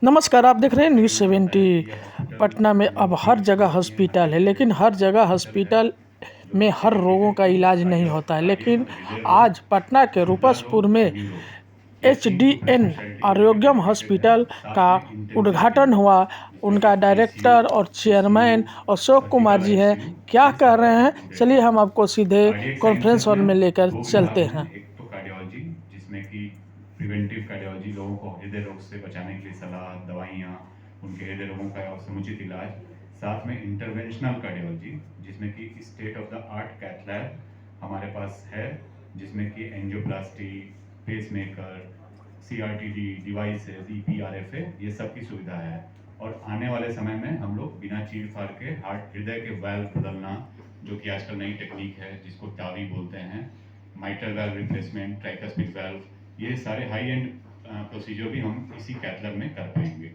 नमस्कार, आप देख रहे हैं न्यूज़ 70। पटना में अब हर जगह हॉस्पिटल है, लेकिन हर जगह हॉस्पिटल में हर रोगों का इलाज नहीं होता है। लेकिन आज पटना के रूपसपुर में एचडीएन आरोग्यम हॉस्पिटल का उद्घाटन हुआ। उनका डायरेक्टर और चेयरमैन अशोक कुमार जी हैं। क्या कह रहे हैं, चलिए हम आपको सीधे कॉन्फ्रेंस हॉल में लेकर चलते हैं। एक तो कार्डियोलॉजी, जिसमें कि प्रिवेंटिव कार्डियोलॉजी, लोगों को हृदय रोग से बचाने के लिए सलाह, दवाइयाँ, उनके हृदय रोगों का समुचित इलाज। साथ में इंटरवेंशनल कार्डियोलॉजी, जिसमें कि state of the art cath lab हमारे पास है, जिसमें कि angioplasty, pacemaker, CRTD devices, EPRFA, ये सब की सुविधा है। और आने वाले समय में हम लोग बिना चीर फाड़ के हृदय के वाल्व बदलना, जो कि आजकल नई टेक्निक है जिसको टावी बोलते हैं, mitral valve replacement, tricuspid valve, ये सारे हाई एंड प्रोसीजर भी हम इसी कैथ लैब में कर पाएंगे।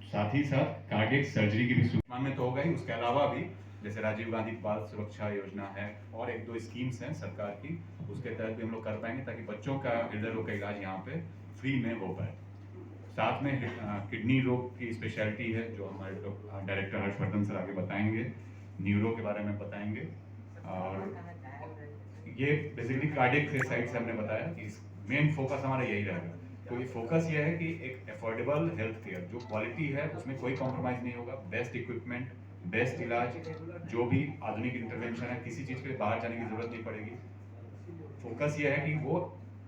साथ ही साथ कार्डियक सर्जरी की भी सुविधा में तो होगा ही, उसके अलावा भी जैसे राजीव गांधी बाल सुरक्षा योजना है और एक दो स्कीम्स हैं सरकार की, उसके तहत भी हम लोग कर पाएंगे ताकि बच्चों का हृदय रोग का इलाज यहाँ पे फ्री में हो पाए। साथ में किडनी रोग की स्पेशलिटी है जो हमारे डायरेक्टर हर्षवर्धन सर आगे बताएंगे, न्यूरो के बारे में बताएंगे। और ये बेसिकली कार्डियक के साइड से हमने बताया कि मेन फोकस हमारा यही रहेगा। तो ये फोकस ये है कि एक अफोर्डेबल हेल्थ केयर, जो क्वालिटी है उसमें कोई कॉम्प्रोमाइज नहीं होगा, बेस्ट इक्विपमेंट, बेस्ट इलाज, जो भी आधुनिक इंटरवेंशन है, किसी चीज़ के लिए बाहर जाने की जरूरत नहीं पड़ेगी। फोकस ये है कि वो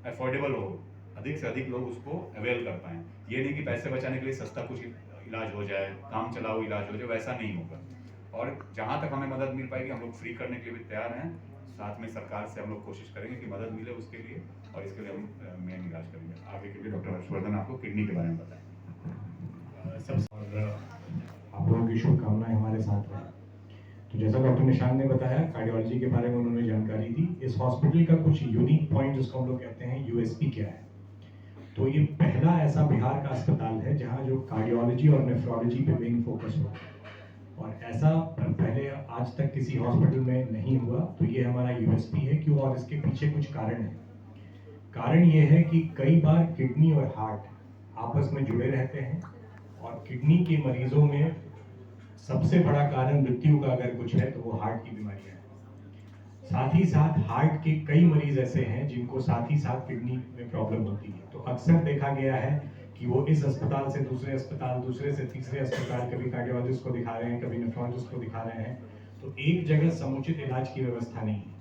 अफोर्डेबल हो, अधिक से अधिक लोग उसको अवेल कर पाएँ। ये नहीं कि पैसे बचाने के लिए सस्ता कुछ इलाज हो जाए, काम चलाओ इलाज हो जाए, वैसा नहीं होगा। और जहाँ तक हमें मदद मिल पाएगी हम लोग फ्री करने के लिए भी तैयार हैं। साथ में सरकार से हम लोग कोशिश करेंगे कि मदद मिले उसके लिए, और इसके लिए हम मेन इलाज करेंगे। आगे के लिए डॉक्टर हर्षवर्धन आपको किडनी के बारे में बताएं। और आप लोगों की शुभकामनाएं हमारे साथ हैं। तो जैसा डॉक्टर निशान ने बताया, कार्डियोलॉजी के बारे में उन्होंने जानकारी दी। इस हॉस्पिटल का कुछ यूनिक पॉइंट जिसको हम लोग कहते हैं यूएसपी क्या है, तो ये पहला ऐसा बिहार का अस्पताल है जहाँ जो कार्डियोलॉजी और नेफ्रोलॉजी पे मेन फोकस हो, और ऐसा पहले आज तक किसी हॉस्पिटल में नहीं हुआ। तो ये हमारा यूएसपी है। क्यों? और इसके पीछे कुछ कारण है। कारण ये है कि कई बार किडनी और हार्ट आपस में जुड़े रहते हैं, और किडनी के मरीजों में सबसे बड़ा कारण मृत्यु का अगर कुछ है तो वो हार्ट की बीमारियां हैं। साथ ही साथ हार्ट के कई मरीज ऐसे हैं जिनको साथ ही साथ किडनी में प्रॉब्लम होती है। तो अक्सर देखा गया है कि वो इस अस्पताल से दूसरे अस्पताल, दूसरे से तीसरे अस्पताल, कभी कार्डियोलॉजिस्ट को दिखा रहे हैं, कभी नेफ्रोलॉजिस्ट को दिखा रहे हैं, तो एक जगह समुचित इलाज की व्यवस्था नहीं है।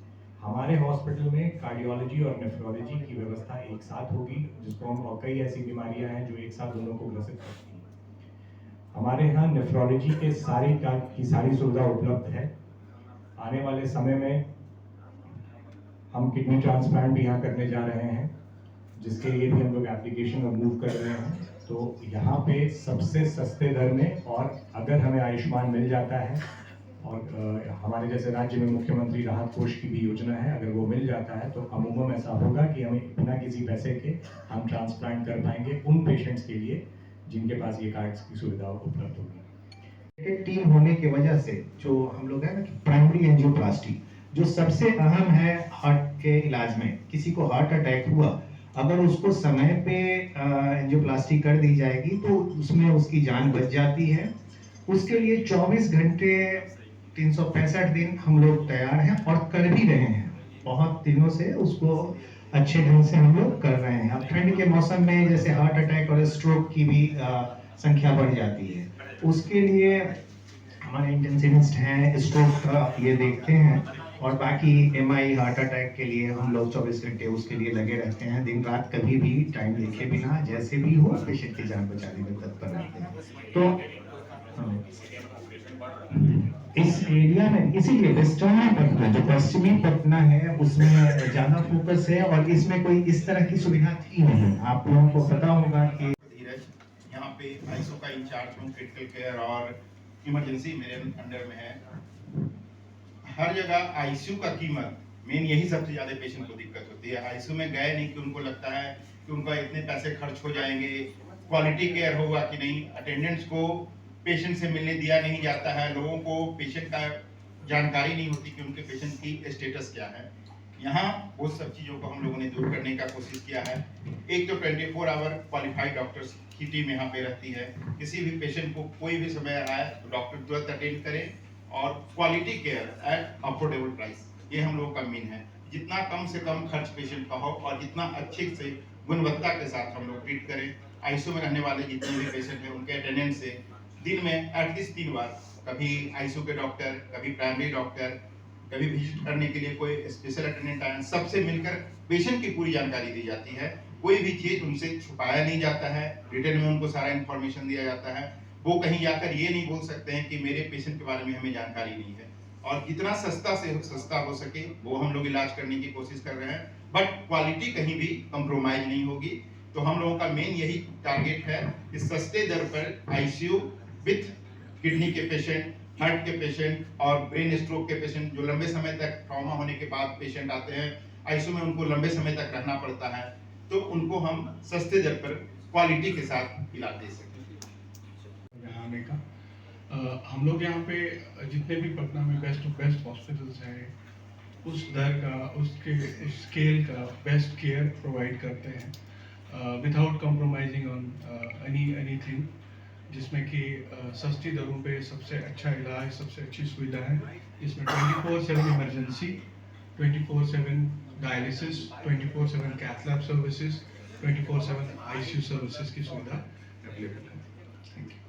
हमारे हॉस्पिटल में कार्डियोलॉजी और नेफ्रोलॉजी की व्यवस्था एक साथ होगी, जिसको हम, और कई ऐसी बीमारियां हैं जो एक साथ दोनों को ग्रसित करती हैं। हमारे यहाँ नेफ्रोलॉजी के की सारी सुविधा उपलब्ध है। आने वाले समय में हम किडनी ट्रांसप्लांट भी यहाँ करने जा रहे हैं, जिसके लिए भी हम लोग एप्लीकेशन और मूव कर रहे हैं। तो यहाँ पे सबसे सस्ते दर में, और अगर हमें आयुष्मान मिल जाता है, और हमारे जैसे राज्य में मुख्यमंत्री राहत कोष की भी योजना है, अगर वो मिल जाता है तो अमूमन ऐसा होगा कि हमें बिना किसी पैसे के हम ट्रांसप्लांट कर पाएंगे उन पेशेंट्स के लिए जिनके पास ये कार्ड्स की सुविधा उपलब्ध होगी। टीम होने की वजह से जो हम लोग है ना कि प्राइमरी एंजियोप्लास्टी जो सबसे अहम है हार्ट के इलाज में, किसी को हार्ट अटैक हुआ, अगर उसको समय पे एंजियोप्लास्टी कर दी जाएगी तो उसमें उसकी जान बच जाती है। उसके लिए 24 घंटे 365 दिन हम लोग तैयार हैं और कर भी रहे हैं। बहुत दिनों से उसको अच्छे ढंग से हम लोग कर रहे हैं। अब ठंड के मौसम में जैसे हार्ट अटैक और स्ट्रोक की भी संख्या बढ़ जाती है, उसके लिए हमारे इंटेंसिविस्ट हैं, स्ट्रोक का ये देखते हैं, और बाकी एमआई हार्ट अटैक के लिए हम लोग 24 घंटे उसके लिए लगे रहते हैं, दिन रात कभी भी टाइम देखे बिना, जैसे भी हो पेशेंट की जान बचाने में तत्पर रहते हैं। तो इस एरिया में इसीलिए वेस्टर्न पटना, जो पश्चिमी पटना है, उसमें ज्यादा फोकस है, और इसमें कोई इस तरह की सुविधा थी नहीं। आप लोगों को पता होगा कि धीरज यहाँ पे आईसीयू का इंचार्ज हूँ, क्रिटिकल केयर और इमरजेंसी मेरे अंडर में है। हर जगह आईसीयू का कीमत मेन, यही सबसे ज्यादा पेशेंट को दिक्कत होती है। आईसीयू में गए नहीं कि उनको लगता है कि उनका इतने पैसे खर्च हो जाएंगे, क्वालिटी केयर होगा कि नहीं, अटेंडेंट्स को पेशेंट से मिलने दिया नहीं जाता है, लोगों को पेशेंट का जानकारी नहीं होती कि उनके पेशेंट की स्टेटस क्या है। यहाँ वो सब चीज़ों को हम लोगों ने दूर करने का कोशिश किया है। एक तो 24 आवर क्वालिफाइड डॉक्टर्स की टीम यहाँ पे रहती है। किसी भी पेशेंट को कोई भी समय आए तो डॉक्टर तुरंत अटेंड करें और quality care at affordable price, ये हम लोगों का मेन है। जितना कम से कम खर्च पेशेंट का हो और जितना अच्छे से गुणवत्ता के साथ हम लोग ट्रीट करें। आईसीयू में रहने वाले जितने भी पेशेंट हैं उनके अटेंडेंस से दिन में एटलीस्ट 3 बार, कभी आईसीयू के डॉक्टर, कभी प्राइमरी डॉक्टर, कभी विजिट करने के लिए कोई स्पेशल अटेंडेंट आए, सबसे मिलकर पेशेंट की पूरी जानकारी दी जाती है। कोई भी चीज उनसे छुपाया नहीं जाता है, रिटर्न में उनको सारा इन्फॉर्मेशन दिया जाता है। वो कहीं जाकर ये नहीं बोल सकते हैं कि मेरे पेशेंट के बारे में हमें जानकारी नहीं है। और जितना सस्ता से सस्ता हो सके वो हम लोग इलाज करने की कोशिश कर रहे हैं, बट क्वालिटी कहीं भी कंप्रोमाइज नहीं होगी। तो हम लोगों का मेन यही टारगेट है कि सस्ते दर पर आईसीयू विथ किडनी के पेशेंट, हार्ट के पेशेंट और ब्रेन स्ट्रोक के पेशेंट, जो लंबे समय तक ट्रॉमा होने के बाद पेशेंट आते हैं आईसीयू में, उनको लंबे समय तक रहना पड़ता है, तो उनको हम सस्ते दर पर क्वालिटी के साथ इलाज दे सकें। यहाँ आने का हम लोग यहाँ पे जितने भी पटना में बेस्ट ऑफ बेस्ट हॉस्पिटल्स हैं, उस दर का, उसके स्केल का बेस्ट केयर प्रोवाइड करते हैं विदाउट कॉम्प्रोमाइजिंग ऑन एनीथिंग, जिसमें कि सस्ती दरों पे सबसे अच्छा इलाज, सबसे अच्छी सुविधा है। इसमें 24/7 emergency, 24/7 dialysis, 24/7 cath lab services, 24/7 ICU services की सुविधा अवेलेबल है। Thank you.